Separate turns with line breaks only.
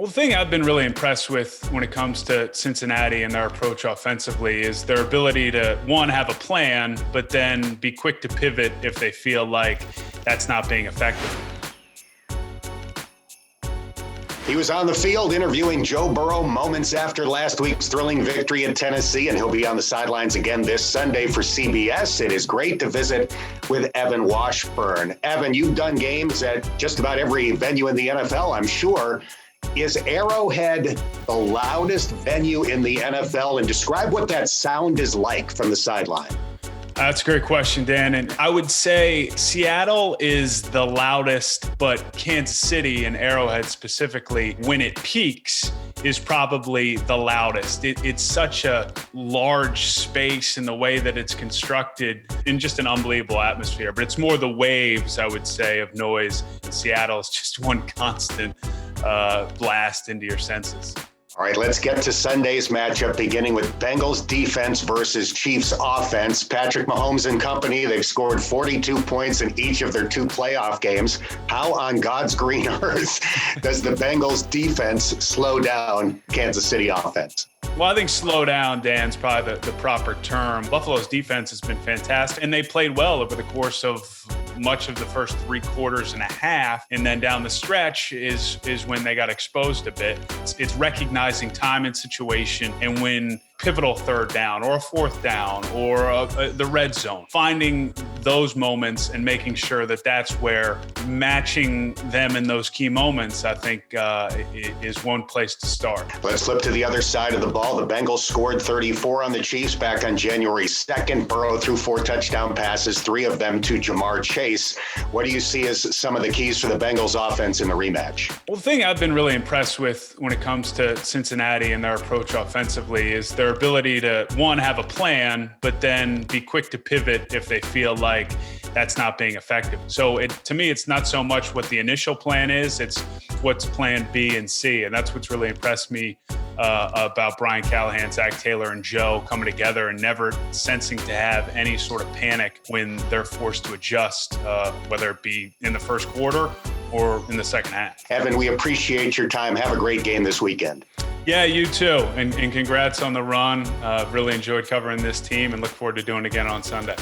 Well, the thing I've been really impressed with when it comes to Cincinnati and their approach offensively is their ability to, one, have a plan, but then be quick to pivot if they feel like that's not being effective.
He was on the field interviewing Joe Burrow moments after last week's thrilling victory in Tennessee, and he'll be on the sidelines again this Sunday for CBS. It is great to visit with Evan Washburn. Evan, you've done games at just about every venue in the NFL, I'm sure. Is Arrowhead the loudest venue in the NFL? And describe what that sound is like from the sideline.
That's a great question, Dan. And I would say Seattle is the loudest, but Kansas City and Arrowhead specifically, when it peaks, is probably the loudest. It's such a large space in the way that it's constructed, in just an unbelievable atmosphere. But it's more the waves, I would say, of noise. In Seattle is just one constant blast into your senses.
All right, let's get to Sunday's matchup, beginning with Bengals defense versus Chiefs offense. Patrick Mahomes and company, they've scored 42 points in each of their two playoff games. How on God's green earth does the Bengals defense slow down Kansas City offense?
Well, I think slow down, Dan's probably the proper term. Buffalo's defense has been fantastic, and they played well over the course of much of the first 3 quarters and a half. And then down the stretch is when they got exposed a bit. It's recognizing time and situation, and when pivotal third down or a fourth down or the red zone, finding those moments and making sure that that's where matching them in those key moments, I think, is one place to start.
Let's flip to the other side of the ball. The Bengals scored 34 on the Chiefs back on January 2nd. Burrow threw 4 touchdown passes, 3 of them to Jamar Chase. What do you see as some of the keys for the Bengals offense in the rematch?
Well, the thing I've been really impressed with when it comes to Cincinnati and their approach offensively is their ability to, one, have a plan, but then be quick to pivot if they feel like that's not being effective. So to me, it's not so much what the initial plan is, it's what's plan B and C. And that's what's really impressed me about Brian Callahan, Zach Taylor, and Joe coming together and never sensing to have any sort of panic when they're forced to adjust, whether it be in the first quarter or in the second half.
Evan, we appreciate your time. Have a great game this weekend.
Yeah, you too. And congrats on the run. Really enjoyed covering this team and look forward to doing it again on Sunday.